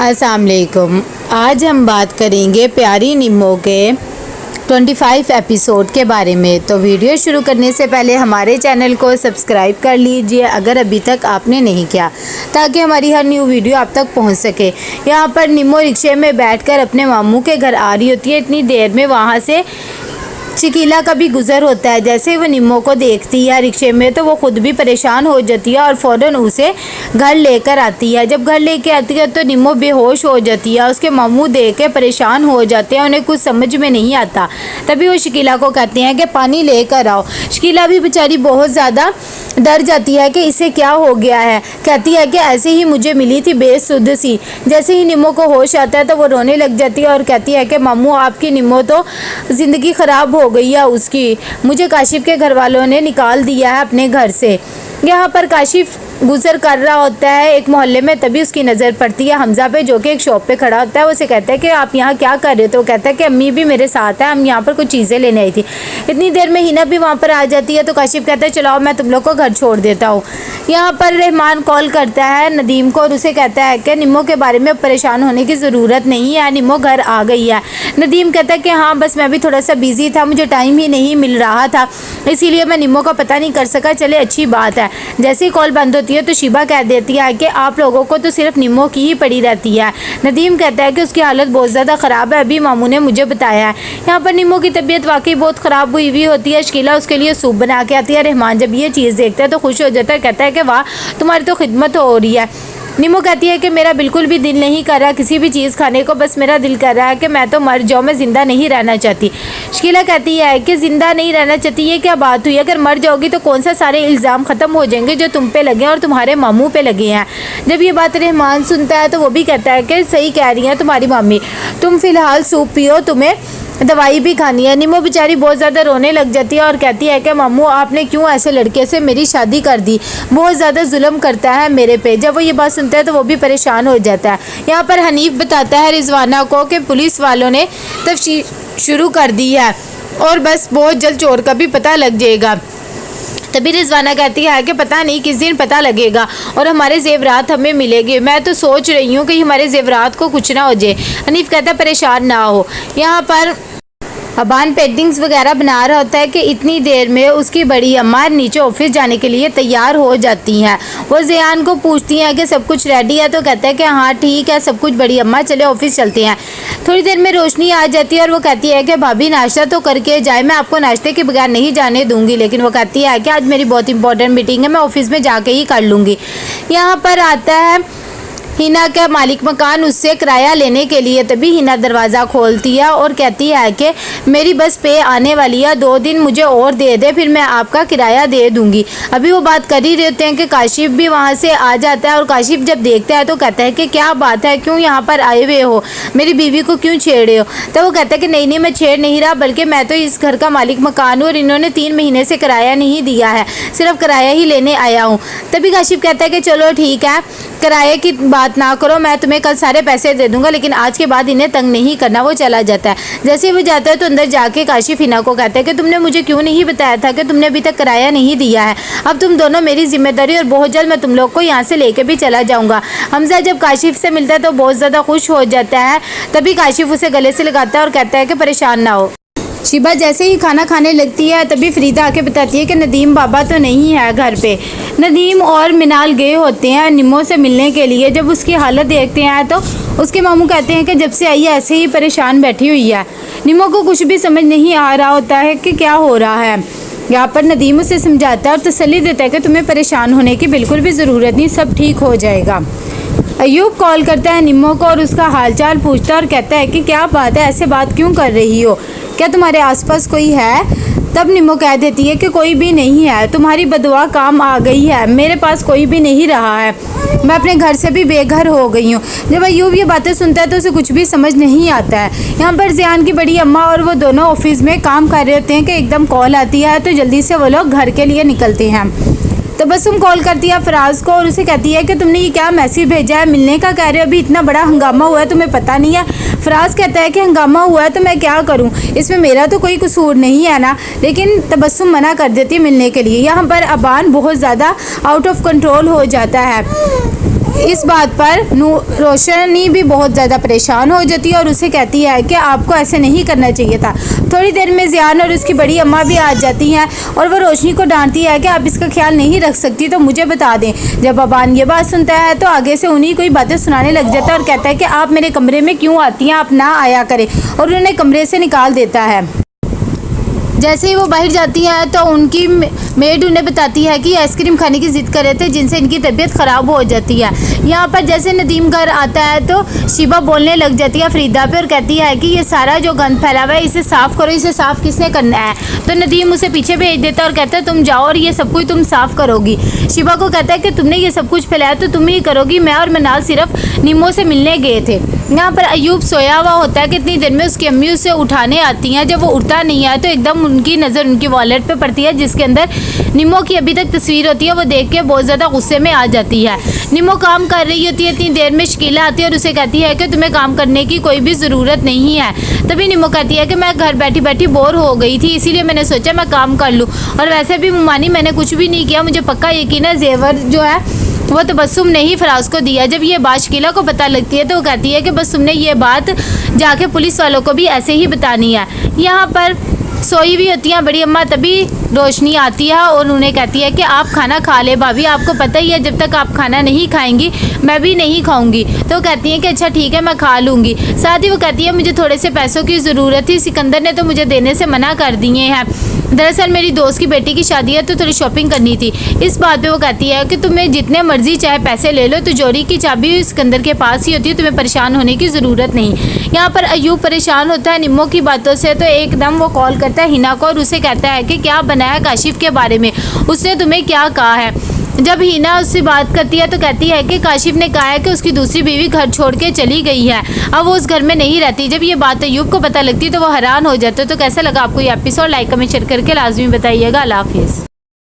अस्सलाम वालेकुम। आज हम बात करेंगे प्यारी निम्मो के 25 एपिसोड के बारे में। तो वीडियो शुरू करने से पहले हमारे चैनल को सब्सक्राइब कर लीजिए अगर अभी तक आपने नहीं किया, ताकि हमारी हर न्यू वीडियो आप तक पहुंच सके। यहाँ पर निम्मो रिक्शे में बैठकर अपने मामू के घर आ रही होती है। इतनी देर में वहाँ से शकीला का भी गुज़र होता है। जैसे वो निम्मो को देखती है रिक्शे में तो वो ख़ुद भी परेशान हो जाती है और फ़ौरन उसे घर लेकर आती है। जब घर लेके आती है तो निम्मो बेहोश हो जाती है। उसके मामू देख के परेशान हो जाते हैं, उन्हें कुछ समझ में नहीं आता। तभी वो शकीला को कहते हैं कि पानी लेकर आओ। शकीला भी बेचारी बहुत ज़्यादा डर जाती है कि इसे क्या हो गया है। कहती है कि ऐसे ही मुझे मिली थी बेसुध सी। जैसे ही निम्मो को होश आता है तो वो रोने लग जाती है और कहती है कि मामू आपकी निम्मो तो ज़िंदगी ख़राब हो गई है उसकी। मुझे काशिफ के घर वालों ने निकाल दिया है अपने घर से। यहाँ पर काशिफ गुजर कर रहा होता है एक मोहल्ले में। तभी उसकी नज़र पड़ती है हमज़ा पे, जो कि एक शॉप पे खड़ा होता है। वो उसे कहता है कि आप यहाँ क्या कर रहे हो? तो वो कहता है कि अम्मी भी मेरे साथ है, हम यहाँ पर कुछ चीज़ें लेने आई थी। इतनी देर में हिना भी वहाँ पर आ जाती है। तो काशिफ कहता है चलो मैं तुम लोग को घर छोड़ देता हूँ। यहाँ पर रहमान कॉल करता है नदीम को और उसे कहता है कि निम्मो के बारे में परेशान होने की ज़रूरत नहीं है, निम्मो घर आ गई है। नदीम कहता है कि हाँ बस मैं भी थोड़ा सा बिज़ी था, मुझे टाइम ही नहीं मिल रहा था, इसीलिए मैं निम्मो का पता नहीं कर सका। चले अच्छी बात है। जैसे ही कॉल बंद होती है तो शिबा कह देती है कि आप लोगों को तो सिर्फ निम्मो की ही पड़ी रहती है। नदीम कहता है कि उसकी हालत बहुत ज़्यादा ख़राब है, अभी मामू ने मुझे बताया है। यहाँ पर निम्मो की तबीयत वाकई बहुत ख़राब हुई होती है। शकीला उसके लिए सूप बना के आती है। रहमान जब ये चीज़ देखता है तो खुश हो जाता है, कहता है कि वाह तुम्हारी तो खिदमत हो रही है। निम्मो कहती है कि मेरा बिल्कुल भी दिल नहीं कर रहा किसी भी चीज़ खाने को, बस मेरा दिल कर रहा है कि मैं तो मर जाऊँ, मैं ज़िंदा नहीं रहना चाहती। शकीला कहती है कि ज़िंदा नहीं रहना चाहती, ये क्या बात हुई? अगर मर जाओगी तो कौन सा सारे इल्ज़ाम ख़त्म हो जाएंगे जो तुम पे लगे हैं और तुम्हारे मामू पे लगे हैं। जब ये बात रहमान सुनता है तो वो भी कहता है कि सही कह रही है तुम्हारी मम्मी, तुम फ़िलहाल सूप पियो, तुम्हें दवाई भी खानी है। निम्मो बेचारी बहुत ज़्यादा रोने लग जाती है और कहती है कि मामू आपने क्यों ऐसे लड़के से मेरी शादी कर दी, बहुत ज़्यादा जुल्म करता है मेरे पे। जब वो ये बात सुनता है तो वो भी परेशान हो जाता है। यहाँ पर हनीफ बताता है रिजवाना को कि पुलिस वालों ने तफ्तीश शुरू कर दी है और बस बहुत जल्द चोर का भी पता लग जाएगा। तभी रिजवाना कहती है कि पता नहीं किस दिन पता लगेगा और हमारे जेवरात हमें मिलेंगे। मैं तो सोच रही हूँ कि हमारे जेवरात को कुछ ना हो जाए। हनीफ कहता है परेशान ना हो। यहाँ पर अबान पेंटिंग्स वगैरह बना रहा होता है कि इतनी देर में उसकी बड़ी अम्मा नीचे ऑफिस जाने के लिए तैयार हो जाती हैं। वो ज़ियान को पूछती हैं कि सब कुछ रेडी है, तो कहता है कि हाँ ठीक है सब कुछ बड़ी अम्मा, चले ऑफिस चलते हैं। थोड़ी देर में रोशनी आ जाती है और वो कहती है कि भाभी नाश्ता तो करके जाए, मैं आपको नाश्ते के बगैर नहीं जाने दूंगी। लेकिन वो कहती है कि आज मेरी बहुत इंपॉर्टेंट मीटिंग है, मैं ऑफिस में जाके ही कर लूँगी। यहाँ पर आता है हिना का मालिक मकान उससे किराया लेने के लिए। तभी हिना दरवाज़ा खोलती है और कहती है कि मेरी बस पे आने वाली है, 2 दिन मुझे और दे दे, फिर मैं आपका किराया दे दूंगी। अभी वो बात कर ही रहते हैं कि काशिफ भी वहाँ से आ जाता है और काशिफ जब देखता है तो कहता है कि क्या बात है, क्यों यहाँ पर आए हुए हो, मेरी बीवी को क्यों छेड़े हो? तो वो कहता है कि नहीं मैं छेड़ नहीं रहा, बल्कि मैं तो इस घर का मालिक मकान हूँ और इन्होंने 3 महीने से किराया नहीं दिया है, सिर्फ किराया ही लेने आया हूँ। तभी काशिफ कहता है कि चलो ठीक है, किराए की बात ना करो, मैं तुम्हें कल सारे पैसे दे दूंगा, लेकिन आज के बाद इन्हें तंग नहीं करना। वो चला जाता है। जैसे ही वो जाता है तो अंदर जाके काशिफ हिना को कहता है कि तुमने मुझे क्यों नहीं बताया था कि तुमने अभी तक किराया नहीं दिया है। अब तुम दोनों मेरी जिम्मेदारी और बहुत जल्द मैं तुम लोग को यहाँ से लेके भी चला जाऊँगा। हमजा जब काशिफ से मिलता है तो बहुत ज़्यादा खुश हो जाता है। तभी काशिफ उसे गले से लगाता है और कहता है कि परेशान ना हो। शिबा जैसे ही खाना खाने लगती है तभी फरीदा आके बताती है कि नदीम बाबा तो नहीं है घर पे। नदीम और मिनाल गए होते हैं निम्मो से मिलने के लिए। जब उसकी हालत देखते हैं तो उसके मामू कहते हैं कि जब से आई है ऐसे ही परेशान बैठी हुई है। निम्मो को कुछ भी समझ नहीं आ रहा होता है कि क्या हो रहा है। यहाँ पर नदीम उसे समझाता है और तसल्ली देता है कि तुम्हें परेशान होने की बिल्कुल भी ज़रूरत नहीं, सब ठीक हो जाएगा। अयूब कॉल करता है निम्मो को और उसका हालचाल पूछता है और कहता है कि क्या बात है, ऐसे बात क्यों कर रही हो, क्या तुम्हारे आसपास कोई है? तब निम्मो कह देती है कि कोई भी नहीं है, तुम्हारी बदुआ काम आ गई है, मेरे पास कोई भी नहीं रहा है, मैं अपने घर से भी बेघर हो गई हूँ। जब अयूब ये बातें सुनता है तो उसे कुछ भी समझ नहीं आता है। यहाँ पर ज़ियान की बड़ी अम्मा और वो दोनों ऑफिस में काम कर रहे होते हैं कि एकदम कॉल आती है, तो जल्दी से वो लोग घर के लिए निकलते हैं। तबस्सुम कॉल करती है फराज को और उसे कहती है कि तुमने ये क्या मैसेज भेजा है, मिलने का कह रहे हो, अभी इतना बड़ा हंगामा हुआ है तुम्हें पता नहीं है। फराज कहता है कि हंगामा हुआ है तो मैं क्या करूं, इसमें मेरा तो कोई कसूर नहीं है ना, लेकिन तबस्सुम मना कर देती है मिलने के लिए। यहाँ पर अबान बहुत ज़्यादा आउट ऑफ कंट्रोल हो जाता है इस बात पर रोशनी भी बहुत ज़्यादा परेशान हो जाती है और उसे कहती है कि आपको ऐसे नहीं करना चाहिए था। थोड़ी देर में ज़ियान और उसकी बड़ी अम्मा भी आ जाती हैं और वो रोशनी को डांटती है कि आप इसका ख्याल नहीं रख सकती तो मुझे बता दें। जब बबान ये बात सुनता है तो आगे से उन्हीं कोई बातें सुनाने लग जाता है और कहता है कि आप मेरे कमरे में क्यों आती हैं, आप ना आया करें, और उन्हें कमरे से निकाल देता है। जैसे ही वो बाहर जाती है तो उनकी मेड उन्हें बताती है कि आइसक्रीम खाने की ज़िद कर रहे थे जिनसे इनकी तबीयत ख़राब हो जाती है। यहाँ पर जैसे नदीम घर आता है तो शिबा बोलने लग जाती है फरीदा पे और कहती है कि ये सारा जो गंद फैला हुआ है इसे साफ़ करो, इसे साफ़ किसने करना है। तो नदीम उसे पीछे भेज देता है और कहता है तुम जाओ और ये सब कुछ तुम साफ़ करोगी। शिबा को कहता है कि तुमने ये सब कुछ फैलाया तो तुम ही करोगी, मैं और मनाल सिर्फ निमो से मिलने गए थे। यहाँ पर अयूब सोया हुआ होता है कि इतनी देर में उसकी अम्मी उसे उठाने आती हैं। जब वो उठता नहीं है तो एकदम उनकी नज़र उनकी वॉलेट पे पड़ती है जिसके अंदर निमो की अभी तक तस्वीर होती है। वो देख के बहुत ज़्यादा गुस्से में आ जाती है। निमो काम कर रही होती है, इतनी देर में शकीला आती है और उसे कहती है कि तुम्हें काम करने की कोई भी ज़रूरत नहीं है। तभी निमो कहती है कि मैं घर बैठी बैठी बोर हो गई थी इसीलिए मैंने सोचा मैं काम कर लूँ, और वैसे भी मुमानी मैंने कुछ भी नहीं किया, मुझे पक्का यकीन है जेवर जो है वो तबस्सुम ने ही फराज को दिया। जब ये बात शकीला को पता लगती है तो वो कहती है कि बस तुमने ये बात जाके पुलिस वालों को भी ऐसे ही बतानी है। यहाँ पर सोई हुई होती हैं बड़ी अम्मा, तभी रोशनी आती है और उन्हें कहती है कि आप खाना खा ले भाभी, आपको पता ही है जब तक आप खाना नहीं खाएंगी मैं भी नहीं खाऊंगी। तो वो कहती हैं कि अच्छा ठीक है मैं खा लूँगी। साथ ही वो कहती है मुझे थोड़े से पैसों की ज़रूरत थी, सिकंदर ने तो मुझे देने से मना कर दिए हैं। दरअसल मेरी दोस्त की बेटी की शादी है तो थोड़ी शॉपिंग करनी थी। इस बात पे वो कहती है कि तुम्हें जितने मर्जी चाहे पैसे ले लो, तिजोरी की चाबी सिकंदर के पास ही होती है, तुम्हें परेशान होने की ज़रूरत नहीं। यहाँ पर अयूब परेशान होता है निम्मो की बातों से तो एकदम वो कॉल करता है हिना को और उसे कहता है कि क्या बनाया काशिफ के बारे में, उसने तुम्हें क्या कहा है। जब हिना उससे बात करती है तो कहती है कि काशिफ ने कहा है कि उसकी दूसरी बीवी घर छोड़ के चली गई है, अब वो उस घर में नहीं रहती। जब ये बात अयूब को पता लगती है तो वो हैरान हो जाते। तो कैसा लगा आपको ये एपिसोड, लाइक कमेंट शेयर करके लाजमी बताइएगा। अल्लाह हाफिज़।